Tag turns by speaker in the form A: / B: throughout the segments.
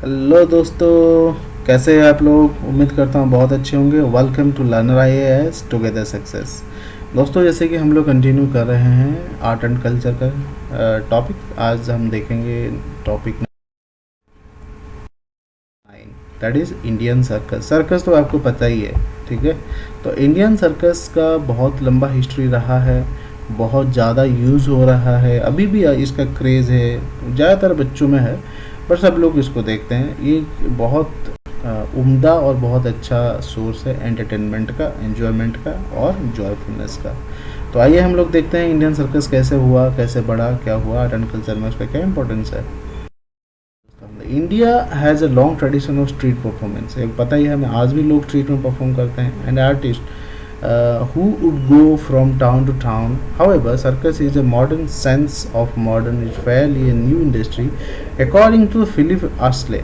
A: Hello दोस्तों, कैसे हैं आप लोग। उम्मीद करता हूँ बहुत अच्छे होंगे। Welcome to learner IAS together success. दोस्तों, जैसे कि हम लोग कंटिन्यू कर रहे हैं आर्ट एंड कल्चर का टॉपिक। आज हम देखेंगे topic 9, that is Indian circus. Circus तो आपको पता ही है, ठीक है। तो इंडियन सर्कस का बहुत लंबा हिस्ट्री रहा है, बहुत ज़्यादा यूज़ हो रहा है, अभी भी इसका क्रेज़ है, ज़्यादातर बच्चों में है, पर सब लोग इसको देखते हैं। ये बहुत उम्दा और बहुत अच्छा सोर्स है एंटरटेनमेंट का, एंजॉयमेंट का और जॉयफुलनेस का। तो आइए हम लोग देखते हैं इंडियन सर्कस कैसे हुआ, कैसे बढ़ा, क्या हुआ आर्ट एंड कल्चर में, उसका क्या इंपॉर्टेंस है। India has a long tradition of street performance. एक पता ही है हमें, आज भी लोग स्ट्रीट में परफॉर्म करते हैं। And artist who would go from town to town. However, circus is a modern sense of modern, is fairly a new industry. According to Philip Astley,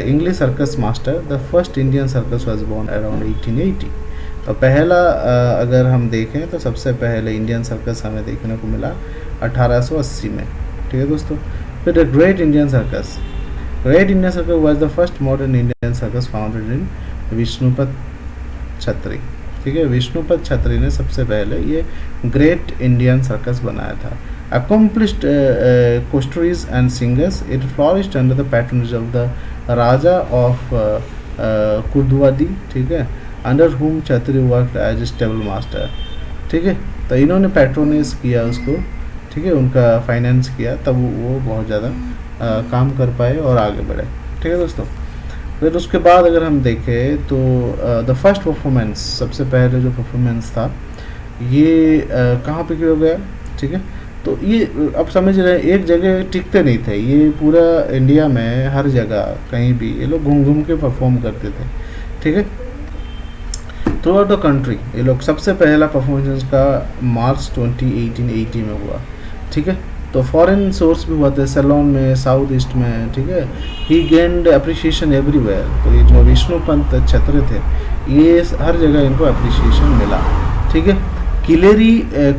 A: English circus master, the first Indian circus was born around 1880. तो पहला अगर हम देखें तो सबसे पहले Indian circus हमें देखने को मिला 1880 में, ठीक है दोस्तों। फिर great Indian circus, great Indian circus was the first modern Indian circus founded in Vishnupant Chhatre, ठीक है। विष्णुपत छत्री ने सबसे पहले ये ग्रेट इंडियन सर्कस बनाया था। Accomplished equestrians and singers, it flourished under the patronage of the raja of Kurduwadi, ठीक है, अंडर हुम छत्री वर्क एज स्टेबल मास्टर, ठीक है। तो इन्होंने पैट्रोनाइज किया उसको, ठीक है, उनका फाइनेंस किया, तब वो बहुत ज़्यादा काम कर पाए और आगे बढ़े, ठीक है दोस्तों। फिर उसके बाद अगर हम देखें तो द फर्स्ट परफॉर्मेंस, सबसे पहले जो परफॉर्मेंस था ये कहाँ पे किया गया, ठीक है। तो ये अब समझ रहे हैं, एक जगह टिकते नहीं थे, ये पूरा इंडिया में हर जगह कहीं भी ये लोग घूम घूम के परफॉर्म करते थे, ठीक है, थ्रू आउट द कंट्री। ये लोग सबसे पहला परफॉर्मेंस का मार्च 1880 में हुआ, ठीक है। तो फॉरेन सोर्स भी हुआ था, सैलोन में, साउथ ईस्ट में, ठीक है। ही गेंड अप्रिशिएशन एवरीवेयर। तो ये जो विष्णुपंत छत्र थे, ये हर जगह इनको अप्रिशिएशन मिला, ठीक है। किलेरी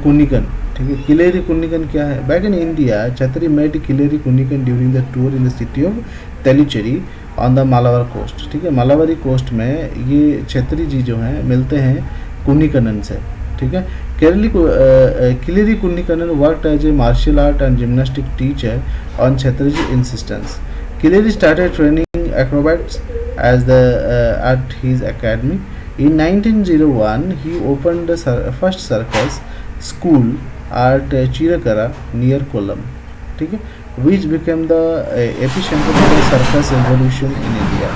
A: कुनिकन, ठीक है। किलेरी कुनिकन क्या है? Back in India Chhatre met Keeleri Kunhikannan during the tour in the city of Tellicherry on the Malabar coast, ठीक है। मालाबारी कोस्ट में ये छत्री जी जो हैं मिलते हैं कुनिकनन से, ठीक है। किलेरी कुनिकनन वर्कed as a martial art and gymnastic teacher on Chhatriji insistence. Kileri started training acrobats at his academy. In 1901, he opened the first circus school at Chirakara near Kollam, ठीक है, which became the epicenter of the circus revolution in India,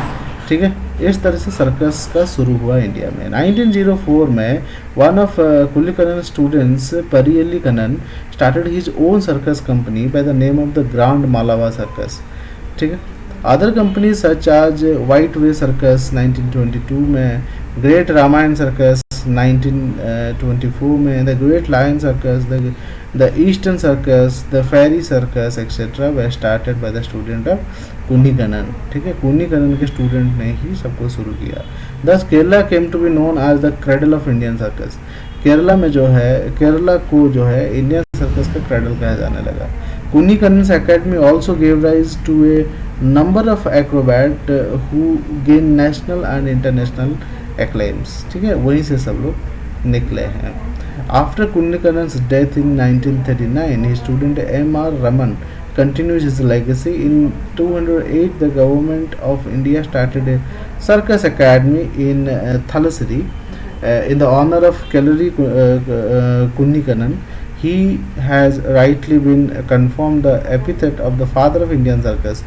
A: ठीक है। इस तरह से circus का शुरू हुआ इंडिया में। 1904 में one of Kunhikannan students Pariyali Kannan started his own circus company by the name of the grand Malabar circus, ठीक है। अदर कंपनी सच आज वाइट वे सर्कस 1922 में, ग्रेट रामायण सर्कस 1924 में, the great lion circus, the eastern circus, the fairy circus etcetera वे started by the student of Kunhikannan, ठीक है। कुनिकनन के student ने ही सबको शुरू किया। दस Kerala came to be known as the cradle of Indian circus. Kerala में जो है, केरला को जो है इंडियन सर्कस का क्रेडल कहा जाने लगा। Kunhikannan academy also gave rise to a number of acrobat who gain national and international acclaims, ठीक है, वहीं से सब लोग निकले हैं। After Kunhikannan's death in 1939, his student M.R. Raman continues his legacy. In 208, the government of India started a circus academy in Thalassery in the honor of Kileri Kunnikanan. He has rightly been confirmed the epithet of the father of Indian circus,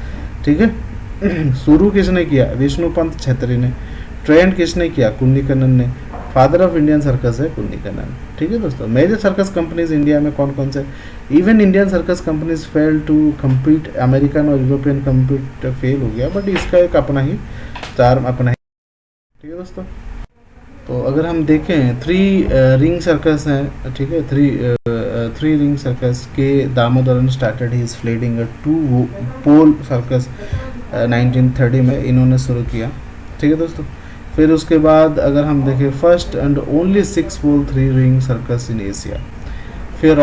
A: ठीक है। शुरू किसने किया? विष्णुपंत छत्री ने। Trend किसने किया? कुन्निकनन ने। फादर ऑफ इंडियन सर्कस है कुन्निकनन, ठीक है दोस्तों। मेजर सर्कस कंपनीज इंडिया में कौन कौन से? Even Indian circus companies fail to compete, American और यूरोपियन कम्पीट फेल हो गया, बट इसका एक अपना ही चार्म, अपना ही, ठीक है दोस्तों। तो अगर हम देखें थ्री रिंग सर्कस हैं, ठीक है, थ्री रिंग सर्कस के Damodaran started he fledging to pole circus 1930 में इन्होंने शुरू किया, ठीक है दोस्तों। फिर उसके बाद अगर हम देखें first and only 6 pole 3 ring circus in Asia. फिर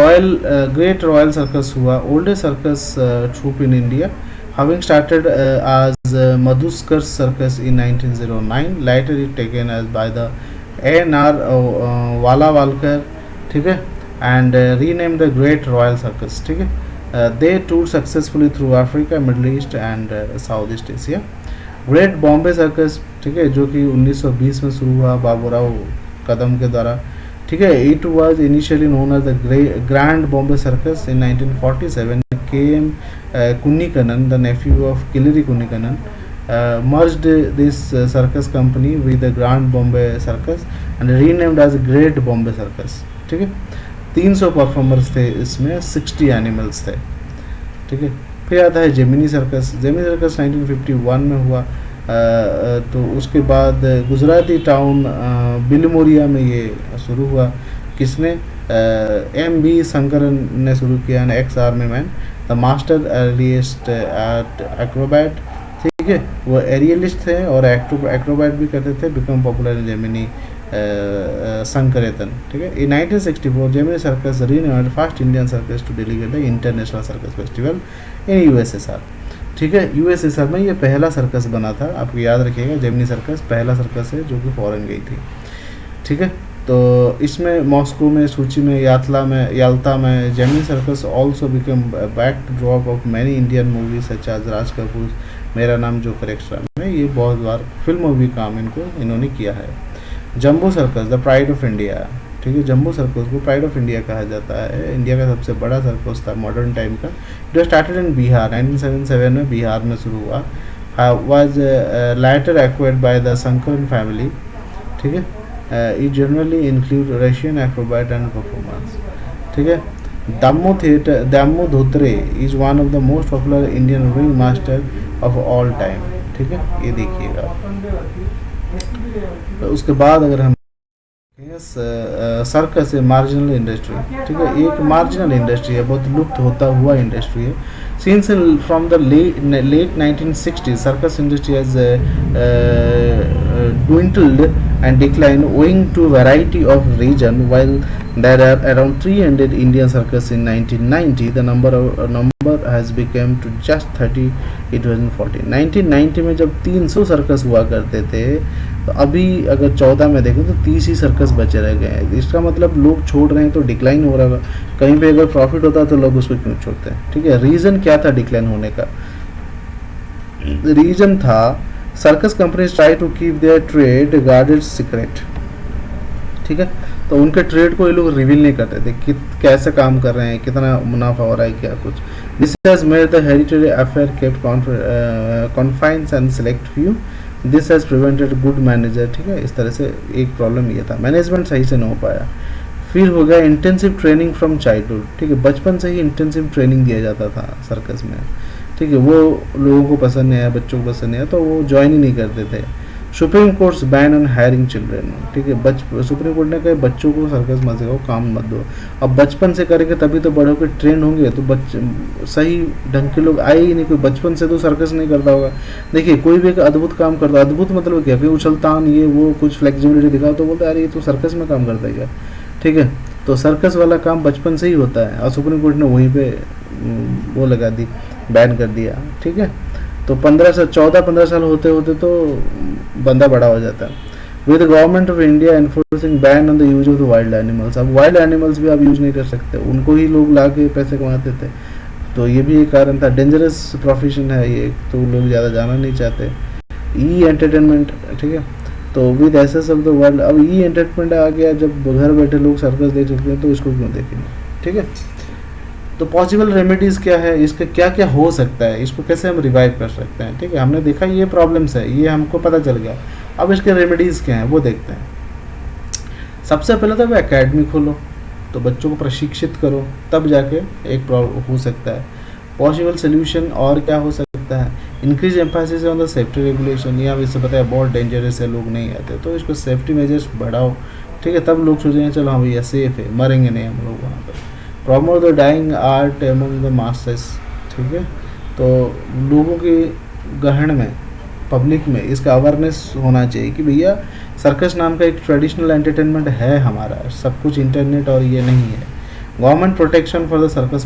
A: ग्रेट रॉयल सर्कस हुआ, oldest circus troupe in India. Having started as Madhuskar Circus in 1909, later it taken as by the A.N.R. Wala Walkar, ठीक है, and renamed the Great Royal Circus, ठीक है. They toured successfully through Africa, Middle East and Southeast Asia. Great Bombay circus, ठीक है, जो कि 1920 में शुरू हुआ बाबूराव कदम के द्वारा, ठीक है. It was initially known as the grand Bombay circus. In 1947 KM Kunnikannan, the nephew of Keeleri Kunhikannan, merged this circus company with the Grand Bombay Circus and renamed as Great Bombay Circus, ठीक है. 300 परफॉर्मर्स थे इसमें, 60 एनिमल्स थे, ठीक है. फिर आता है जेमिनी सर्कस. जेमिनी सर्कस 1951 में हुआ. तो उसके बाद गुजराती टाउन बिलमोरिया में ये शुरू हुआ. किसने? M.B. शंकरन ने शुरू किया, ex army man. The master earliest at acrobat, ठीक है, वो एरियलिस्ट थे और एक्रोबैट भी करते थे. Become popular in Gemini Sankaran, ठीक है. In 1964 Gemini circus renamed first Indian circus to delegate the international circus festival in USSR, ठीक है. यूएसएसआर में ये पहला सर्कस बना था. आपको याद रखिएगा, जेमिनी सर्कस पहला सर्कस है जो कि फॉरेन गई थी, ठीक है. तो इसमें मॉस्को में, सूची में, याल्ता में Gemini circus also become backdrop of many Indian movies such as Raj Kapoor, Mera Naam joker extra में. ये बहुत बार फिल्म में भी काम इन्होंने किया है. Jumbo circus, the pride of India, ठीक है. जम्बो सर्कस को प्राइड ऑफ इंडिया कहा जाता है. इंडिया का सबसे बड़ा सर्कस था मॉडर्न टाइम का. It was started in Bihar. 1977 में बिहार में शुरू हुआ. Was later acquired by the Sankaran family, ठीक है. It generally include Russian acrobat and performers, ठीक है. दामो Dhotre is one of the most popular Indian ring master of all time, ठीक है. ये देखिएगा. उसके बाद अगर हम सर्कस है मार्जिनल इंडस्ट्री, ठीक है. एक मार्जिनल इंडस्ट्री है, बहुत लुप्त होता हुआ इंडस्ट्री है. Since from the late 1960s circus industry has dwindled and declined owing to variety of reason. While there are around 300 Indian circus in 1990, the number has become to just 30 in 2014. 1990 में जब 300 circus हुआ करते थे, तो अभी अगर 14 में देखें तो 30 ही सर्कस बचे रह गए हैं. इसका मतलब लोग छोड़ रहे हैं तो डिक्लाइन हो रहा है. कहीं पे अगर प्रॉफिट होता तो लोग उसको क्यों छोड़ते हैं, ठीक है. रीज़न क्या था डिक्लाइन होने का? रीज़न था circus companies try to keep their trade guarded secret, ठीक है. तो उनके ट्रेड को ये लोग रिवील नहीं करते थे कि कैसे काम कर रहे हैं, कितना मुनाफा हो रहा है, क्या कुछ. This has made the heritage affair kept confines and select few. This has prevented good manager, ठीक है. इस तरह से एक प्रॉब्लम ये था, मैनेजमेंट सही से नहीं हो पाया. फिर हो गया इंटेंसिव ट्रेनिंग फ्रॉम चाइल्डहुड, ठीक है. बचपन से ही इंटेंसिव ट्रेनिंग दिया जाता था सर्कस में, ठीक है. वो लोगों को पसंद नहीं आया, बच्चों को पसंद नहीं आया, तो वो ज्वाइन ही नहीं करते थे. Supreme courts ban on hiring children, ठीक है. सुप्रीम कोर्ट ने कहा बच्चों को सर्कस मत सिखाओ, काम मत दो. अब बचपन से करेंगे तभी तो बड़े होकर ट्रेन होंगे, तो सही ढंग के लोग आए ही नहीं. कोई बचपन से तो सर्कस नहीं करता होगा. देखिए कोई भी एक अद्भुत काम करता, अद्भुत मतलब क्या, कोई उछलतान ये वो कुछ फ्लेक्सिबिलिटी दिखाओ तो बोलते अरे ये तो सर्कस में काम करता है क्या, ठीक है. तो सर्कस वाला काम बचपन से ही होता है और सुप्रीम कोर्ट ने वहीं पे वो लगा दी, बैन कर दिया, ठीक है. तो 14-15 साल होते होते तो बंदा बड़ा हो जाता है. With government of India enforcing ban on the use of the wild animals. अब वाइल्ड एनिमल्स भी आप यूज नहीं कर सकते, उनको ही लोग ला के पैसे कमाते थे. तो ये भी एक कारण था. डेंजरस प्रोफेशन है ये, तो लोग ज़्यादा जाना नहीं चाहते. ई एंटरटेनमेंट, ठीक है. तो with aces of the world, अब ई एंटरटेनमेंट आ गया, जब घर बैठे लोग सर्कस देख सकते हैं तो इसको क्यों देखेंगे, ठीक है. तो पॉसिबल रेमेडीज़ क्या है, इसका क्या क्या हो सकता है, इसको कैसे हम रिवाइव कर सकते हैं, ठीक है. हमने देखा ये प्रॉब्लम्स है, ये हमको पता चल गया. अब इसके रेमेडीज़ क्या हैं वो देखते हैं. सबसे पहले तो एकेडमी खोलो, तो बच्चों को प्रशिक्षित करो, तब जाके एक हो सकता है. पॉसिबल सोल्यूशन और क्या हो सकता है? Increase emphasis on the safety regulation. यहाँ इससे पता है बहुत डेंजरस है, लोग नहीं आते, तो इसको सेफ्टी मेजर्स बढ़ाओ, ठीक है. तब लोग सोचेंगे चलो हाँ भैया सेफ है, मरेंगे नहीं हम लोग वहाँ पर. Promote the dying art among the masses, ठीक है. तो लोगों के गहन में, पब्लिक में इसका अवेयरनेस होना चाहिए कि भैया सर्कस नाम का एक ट्रेडिशनल एंटरटेनमेंट है हमारा, सब कुछ इंटरनेट और ये नहीं है. Government protection for the circus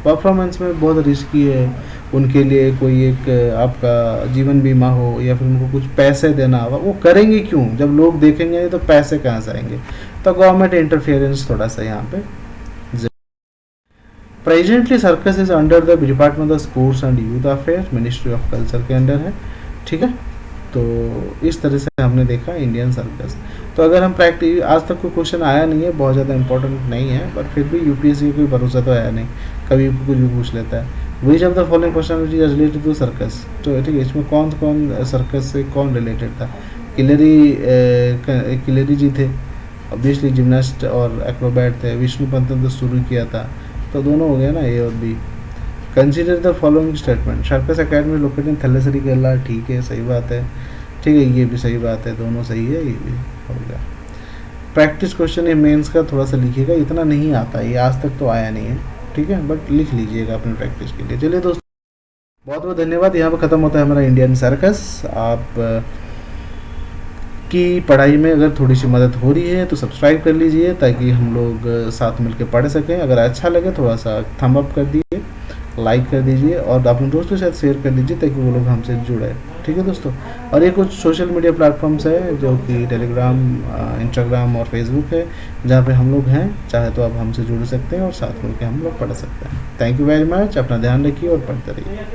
A: performance में बहुत रिस्की है, उनके लिए कोई एक आपका जीवन बीमा हो या फिर उनको कुछ पैसे देना होगा, वो करेंगे क्यों? जब लोग देखेंगे तो पैसे कहाँ से आएंगे? तो गवर्नमेंट इंटरफेरेंस थोड़ा सा यहाँ पे। Presently circus is under the department of sports and youth affair, ministry of culture के अंडर है, ठीक है। तो इस तरह से हमने देखा इंडियन सर्कस। तो अगर हम प्रैक्टिस, आज तक कोई क्वेश्चन आया नहीं है, बहुत ज़्यादा इंपॉर्टेंट नहीं है, बट फिर भी यूपीएससी को कोई भरोसा तो आया नहीं, कभी कुछ भी पूछ लेता है। Which of the following personality is related to circus, तो ठीक है, इसमें कौन कौन सर्कस से कौन रिलेटेड था? किलेरी जी थे, ऑब्वियसली जिमनास्ट और एक्रोबैट थे। विष्णु पंत ने तो शुरू किया था, तो दोनों हो गया ना, ए और B. Consider the following statement, circus academy located in Thalassery Kerala, ठीक है, सही बात है, ठीक है, ये भी सही बात है, दोनों सही है, ये भी हो गया। प्रैक्टिस क्वेश्चन है मेंस का, थोड़ा सा लिखिएगा, इतना नहीं आता, ये आज तक तो आया नहीं है, ठीक है, बट लिख लीजिएगा अपनी प्रैक्टिस के लिए। चलिए दोस्तों, बहुत बहुत धन्यवाद। यहाँ पर ख़त्म होता है हमारा इंडियन सर्कस। आप की पढ़ाई में अगर थोड़ी सी मदद हो रही है तो सब्सक्राइब कर लीजिए, ताकि हम लोग साथ मिलकर पढ़ सकें। अगर अच्छा लगे थोड़ा सा थंब अप कर दीजिए, लाइक कर दीजिए और अपने दोस्तों के साथ शेयर कर दीजिए, ताकि वो लोग हमसे जुड़े, ठीक है दोस्तों। और ये कुछ सोशल मीडिया प्लेटफॉर्म्स है, जो कि टेलीग्राम, इंस्टाग्राम और फेसबुक है, जहाँ पे हम लोग हैं। चाहे तो आप हमसे जुड़ सकते हैं और साथ मिलकर हम लोग पढ़ सकते हैं। थैंक यू वेरी मच, अपना ध्यान रखिए और पढ़ते रहिए।